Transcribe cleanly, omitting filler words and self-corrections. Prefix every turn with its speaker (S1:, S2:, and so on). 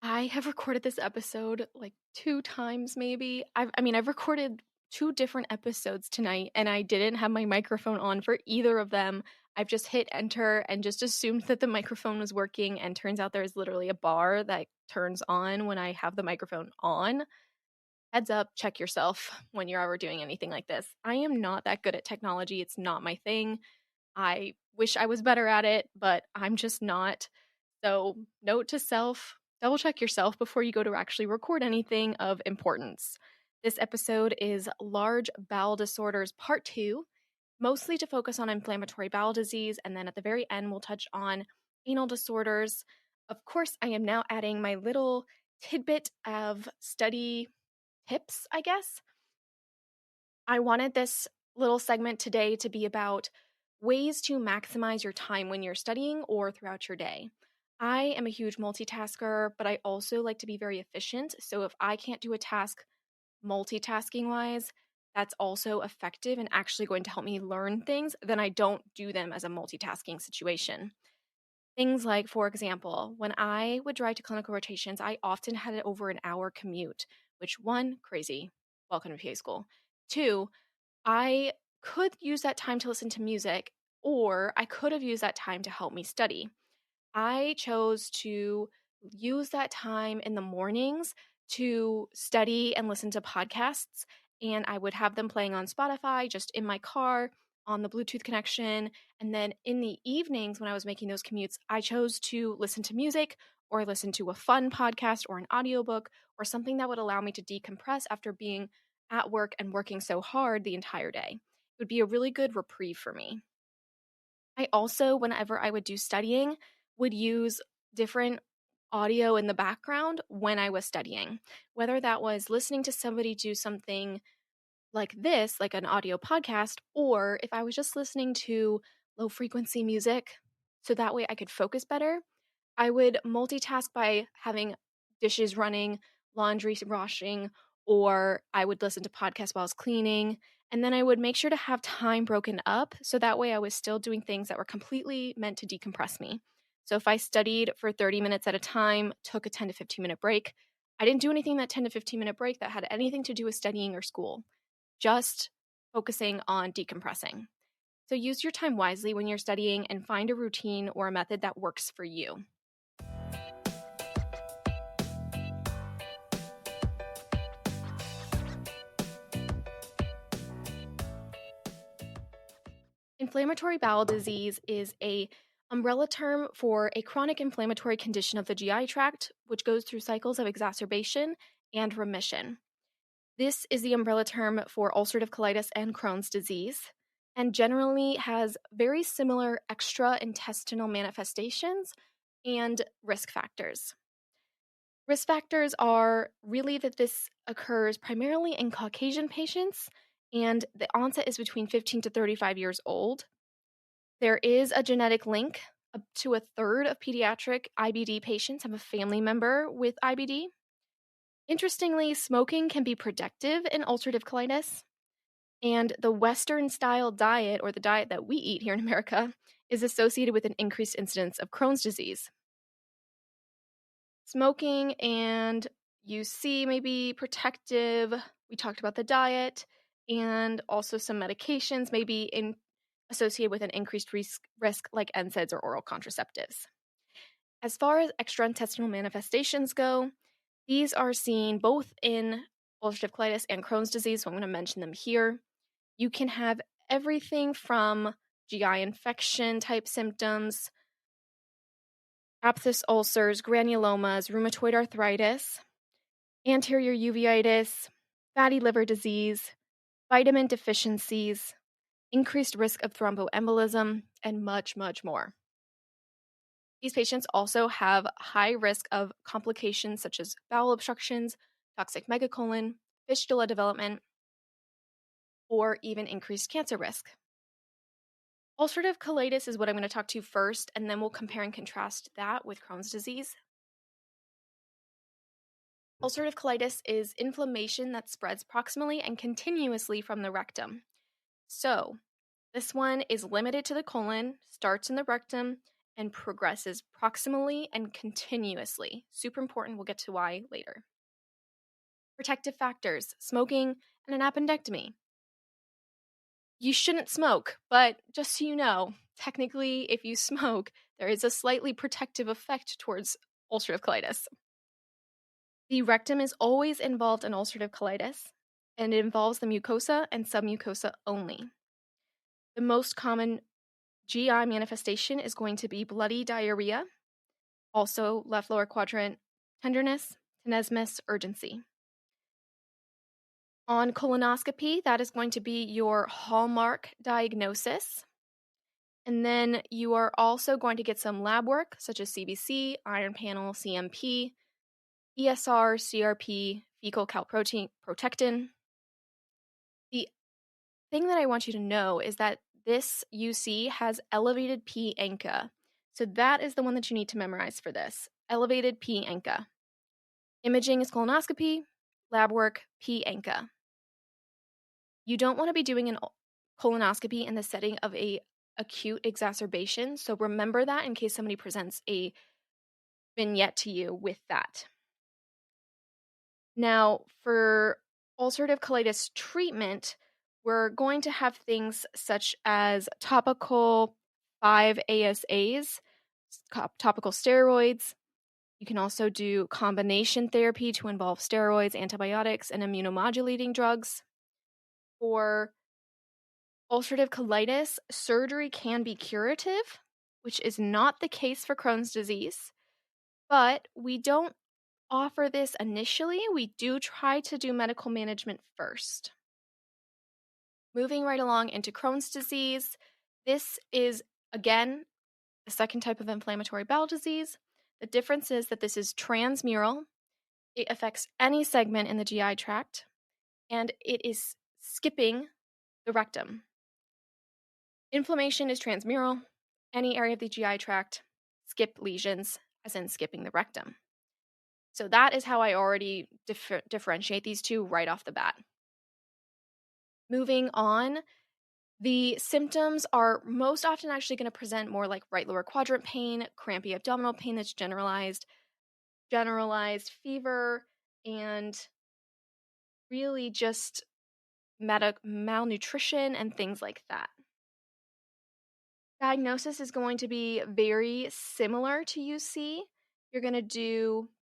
S1: I have recorded this episode like 2 times maybe. I've recorded 2 different episodes tonight, and I didn't have my microphone on for either of them. I've just hit enter and just assumed that the microphone was working, and turns out there's literally a bar that turns on when I have the microphone on. Heads up, check yourself when you're ever doing anything like this. I am not that good at technology, it's not my thing. I wish I was better at it, but I'm just not. So, note to self, double check yourself before you go to actually record anything of importance. This episode is Large Bowel Disorders Part 2, mostly to focus on inflammatory bowel disease, and then at the very end, we'll touch on anal disorders. Of course, I am now adding my little tidbit of study tips, I guess. I wanted this little segment today to be about ways to maximize your time when you're studying or throughout your day. I am a huge multitasker, but I also like to be very efficient. So if I can't do a task multitasking wise, that's also effective and actually going to help me learn things, then I don't do them as a multitasking situation. Things like, for example, when I would drive to clinical rotations, I often had an over an hour commute, which one, crazy. Welcome to PA school. Two, I could use that time to listen to music, or I could have used that time to help me study. I chose to use that time in the mornings to study and listen to podcasts, and I would have them playing on Spotify just in my car on the Bluetooth connection. And then in the evenings when I was making those commutes, I chose to listen to music or listen to a fun podcast or an audiobook or something that would allow me to decompress after being at work and working so hard the entire day. It would be a really good reprieve for me. I also, whenever I would do studying, would use different audio in the background when I was studying, whether that was listening to somebody do something like this, like an audio podcast, or if I was just listening to low frequency music so that way I could focus better. I would multitask by having dishes running, laundry washing, or I would listen to podcasts while I was cleaning. And then I would make sure to have time broken up so that way I was still doing things that were completely meant to decompress me. So if I studied for 30 minutes at a time, took a 10 to 15-minute break, I didn't do anything in that 10 to 15-minute break that had anything to do with studying or school, just focusing on decompressing. So use your time wisely when you're studying and find a routine or a method that works for you. Inflammatory bowel disease is a umbrella term for a chronic inflammatory condition of the GI tract, which goes through cycles of exacerbation and remission. This is the umbrella term for ulcerative colitis and Crohn's disease, and generally has very similar extra-intestinal manifestations and risk factors. Risk factors are really that this occurs primarily in Caucasian patients, and the onset is between 15 to 35 years old. There is a genetic link. Up to a third of pediatric IBD patients have a family member with IBD. Interestingly, smoking can be protective in ulcerative colitis, and the Western style diet, or the diet that we eat here in America, is associated with an increased incidence of Crohn's disease. Smoking and UC may be protective. We talked about the diet, and also some medications may be associated with an increased risk like NSAIDs or oral contraceptives. As far as extraintestinal manifestations go, these are seen both in ulcerative colitis and Crohn's disease, so I'm going to mention them here. You can have everything from GI infection type symptoms, aphthous ulcers, granulomas, rheumatoid arthritis, anterior uveitis, fatty liver disease, vitamin deficiencies, increased risk of thromboembolism, and much, much more. These patients also have high risk of complications such as bowel obstructions, toxic megacolon, fistula development, or even increased cancer risk. Ulcerative colitis is what I'm going to talk to first, and then we'll compare and contrast that with Crohn's disease. Ulcerative colitis is inflammation that spreads proximally and continuously from the rectum. So, this one is limited to the colon, starts in the rectum, and progresses proximally and continuously. Super important, we'll get to why later. Protective factors, smoking, and an appendectomy. You shouldn't smoke, but just so you know, technically, if you smoke, there is a slightly protective effect towards ulcerative colitis. The rectum is always involved in ulcerative colitis, and it involves the mucosa and submucosa only. The most common GI manifestation is going to be bloody diarrhea, also left lower quadrant tenderness, tenesmus, urgency. On colonoscopy, that is going to be your hallmark diagnosis. And then you are also going to get some lab work, such as CBC, iron panel, CMP, ESR, CRP, fecal calprotectin. The thing that I want you to know is that this UC has elevated P ANCA. So that is the one that you need to memorize for this. Elevated P ANCA. Imaging is colonoscopy, lab work, P ANCA. You don't want to be doing an colonoscopy in the setting of a acute exacerbation. So remember that in case somebody presents a vignette to you with that. Now, for ulcerative colitis treatment, we're going to have things such as topical 5-ASAs, topical steroids. You can also do combination therapy to involve steroids, antibiotics, and immunomodulating drugs. For ulcerative colitis, surgery can be curative, which is not the case for Crohn's disease, but we don't offer this initially. We do try to do medical management first. Moving right along into Crohn's disease, this is, again, the second type of inflammatory bowel disease. The difference is that this is transmural. It affects any segment in the GI tract, and it is skipping the rectum. Inflammation is transmural. Any area of the GI tract, skip lesions, as in skipping the rectum. So that is how I already differentiate these two right off the bat. Moving on, the symptoms are most often actually going to present more like right lower quadrant pain, crampy abdominal pain that's generalized fever, and really just malnutrition and things like that. Diagnosis is going to be very similar to UC. You're going to do